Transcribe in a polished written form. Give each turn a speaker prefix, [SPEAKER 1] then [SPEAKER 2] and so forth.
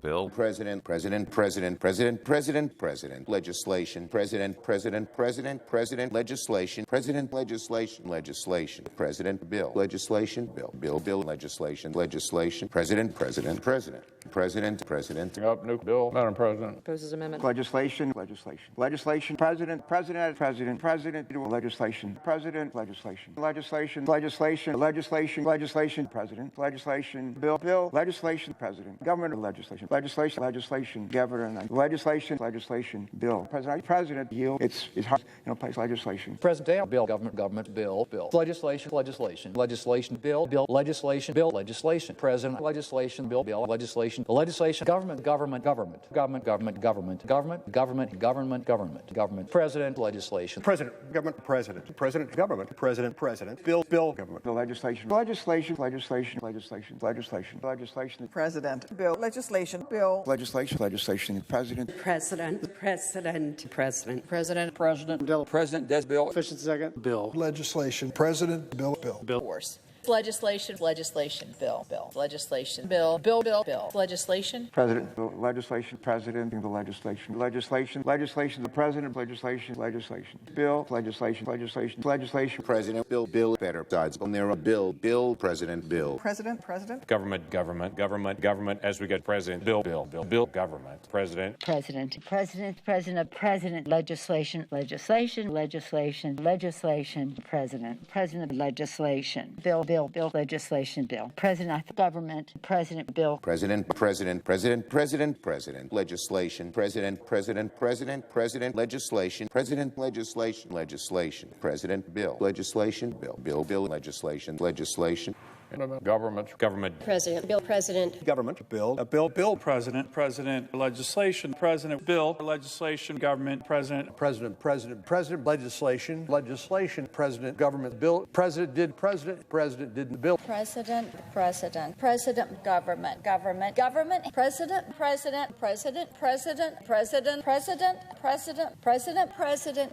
[SPEAKER 1] bill.
[SPEAKER 2] President, legislation, president, bill, legislation, bill, legislation, president.
[SPEAKER 3] Up, new bill, Madam President.
[SPEAKER 4] Proposes amendment.
[SPEAKER 5] Legislation, president, legislation, president, legislation, president, legislation, bill, legislation, president, government, legislation, government, legislation, bill, president, yield, it's hard, place legislation.
[SPEAKER 6] President, bill, government, bill, legislation, bill, legislation, president, legislation, bill, legislation, government, president, legislation,
[SPEAKER 7] president, government, bill, government.
[SPEAKER 5] The legislation,
[SPEAKER 8] President, bill, legislation, bill,
[SPEAKER 5] president,
[SPEAKER 6] des bill,
[SPEAKER 5] efficient second,
[SPEAKER 6] bill,
[SPEAKER 7] Legislation, president, bill.
[SPEAKER 4] Force.
[SPEAKER 9] Legislation, bill, legislation,
[SPEAKER 5] president, the legislation, president, the legislation, the president, legislation, bill, legislation,
[SPEAKER 2] President, bill, better sides on there, bill, president, bill.
[SPEAKER 8] president,
[SPEAKER 3] Government, as we get president, bill, government, president,
[SPEAKER 10] legislation, president, legislation, bill, legislation, bill, president, government, president, bill,
[SPEAKER 2] President, legislation, president, legislation, president, bill, legislation, bill, legislation.
[SPEAKER 3] government,
[SPEAKER 9] president, bill, president,
[SPEAKER 7] Government, bill,
[SPEAKER 6] president, legislation, president, bill, legislation, government, president,
[SPEAKER 7] legislation, president, government, bill, president didn't bill.
[SPEAKER 9] president, government, president,